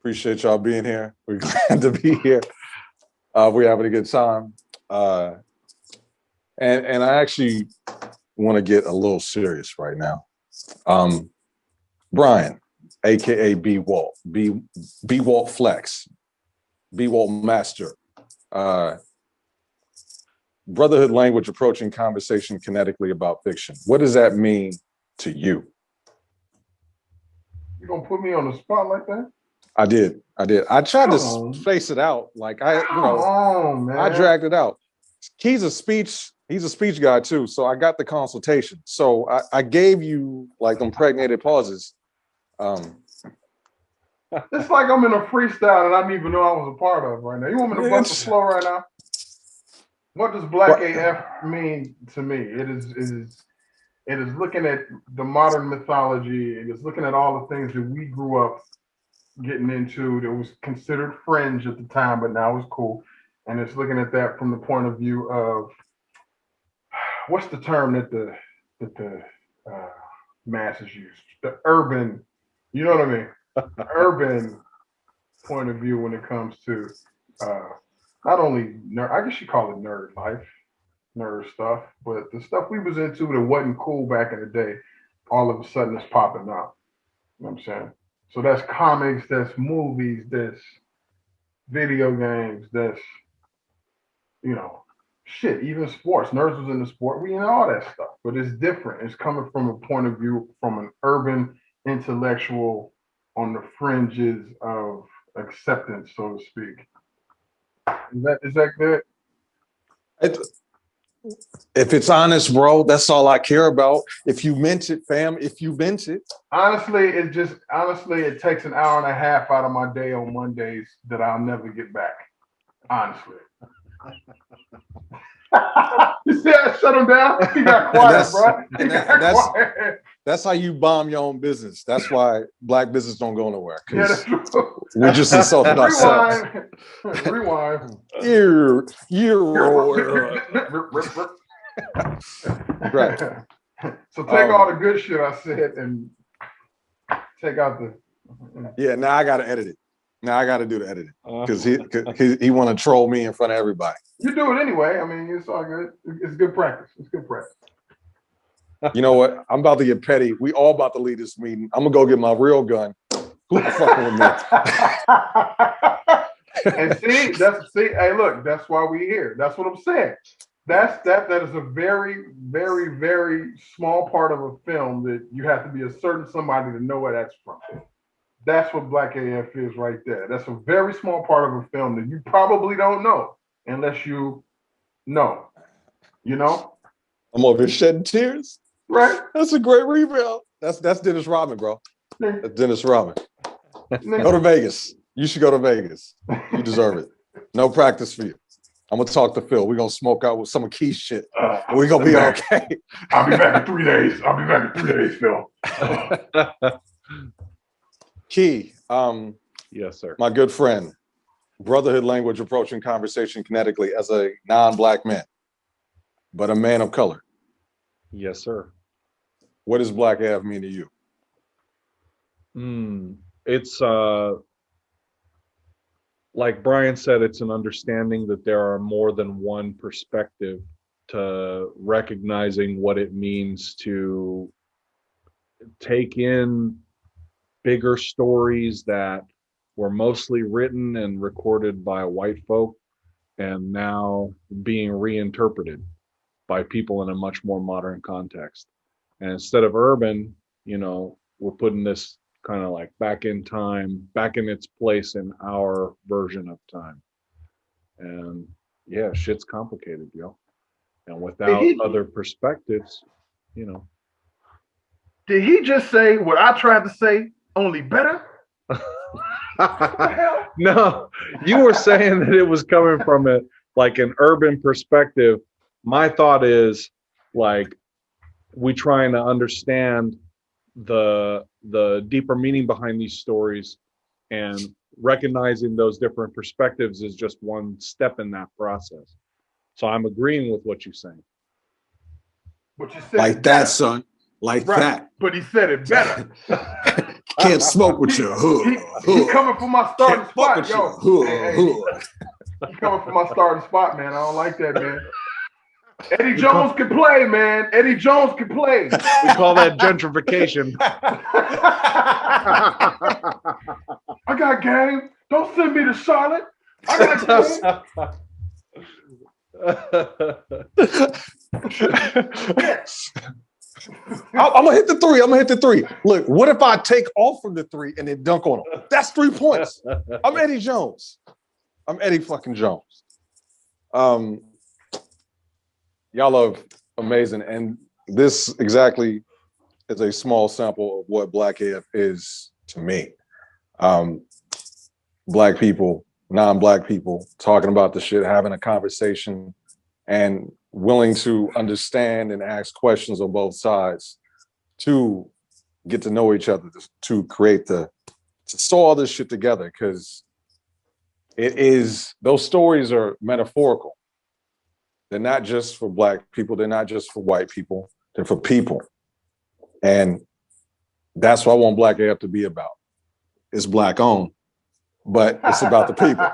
Appreciate y'all being here. We're glad to be here. We're having a good time. And I actually want to get a little serious right now. Brian, AKA B.Walt, B.Walt Flex, B.Walt Master. Brotherhood language approaching conversation kinetically about fiction. What does that mean to you? You gonna put me on the spot like that? I did. I tried to space it out. Like I dragged it out. He's a speech guy too. So I got the consultation. So I gave you like impregnated pauses. It's like I'm in a freestyle that I didn't even know I was a part of right now. You want me to bust the flow right now? What does Black AF mean to me? It is looking at the modern mythology. It is looking at all the things that we grew up getting into that was considered fringe at the time, but now it's cool. And it's looking at that from the point of view of what's the term that the masses use? The urban, you know what I mean? Urban point of view when it comes to not only nerd, I guess you call it nerd life, nerd stuff, but the stuff we was into that wasn't cool back in the day, all of a sudden it's popping up. You know what I'm saying? So that's comics, that's movies, that's video games, that's, shit, even sports. Nerds was in the sport, we know all that stuff, but it's different. It's coming from a point of view from an urban intellectual on the fringes of acceptance, so to speak. Is that good? If it's honest, bro, that's all I care about. If you meant it, fam, if you meant it. Honestly, it takes an hour and a half out of my day on Mondays that I'll never get back. Honestly. You see I shut him down? He got quiet, bro. That's how you bomb your own business. That's why black business don't go nowhere. Yeah, that's true. We're just insulting ourselves. Rewind. Right. So take all the good shit I said and take out the. Yeah, now I got to edit it. Now I got to do the editing because he want to troll me in front of everybody. You do it anyway. I mean, it's all good. It's good practice. It's good practice. You know what? I'm about to get petty. We all about to leave this meeting. I'm gonna go get my real gun. Who the fucking with me? And hey, look, that's why we're here. That's what I'm saying. That is a very, very, very small part of a film that you have to be a certain somebody to know where that's from. That's what Black AF is right there. That's a very small part of a film that you probably don't know unless you know. You know? I'm over here shedding tears. Right. That's a great rebound. That's Dennis Rodman, bro. That's Dennis Rodman. Go to Vegas. You should go to Vegas. You deserve it. No practice for you. I'm gonna talk to Phil. We're gonna smoke out with some of Key's shit. We're gonna be okay. I'll be back in 3 days. Phil. Key. Yes, sir. My good friend. Brotherhood language approaching conversation kinetically as a non-black man, but a man of color. Yes, sir. What does Black AF mean to you? It's like Brian said, it's an understanding that there are more than one perspective to recognizing what it means to take in bigger stories that were mostly written and recorded by white folk and now being reinterpreted by people in a much more modern context. And instead of urban, we're putting this kind of like back in time, back in its place in our version of time. And yeah, shit's complicated, yo. And without other perspectives, Did he just say what I tried to say, only better? What the hell? No, you were saying that it was coming from an urban perspective. My thought is like we trying to understand the deeper meaning behind these stories, and recognizing those different perspectives is just one step in that process. So I'm agreeing with what you're saying. But you said like that, son. Like that. But he said it better. Can't smoke with you. He coming for my starting Can't fuck spot, with yo. you. He coming for my starting spot, man. I don't like that, man. Eddie Jones can play, man. Eddie Jones can play. We call that gentrification. I got game. Don't send me to Charlotte. I got game. I'm gonna hit the three. I'm gonna hit the three. Look, what if I take off from the three and then dunk on him? That's 3 points. I'm Eddie Jones. I'm Eddie fucking Jones. Y'all are amazing, and this exactly is a small sample of what Black AF is to me. Black people, non-Black people, talking about the shit, having a conversation, and willing to understand and ask questions on both sides to get to know each other, to create to sew all this shit together, because those stories are metaphorical. They're not just for Black people, they're not just for white people, they're for people. And that's what I want Black AF to be about. It's Black owned, but it's about the people.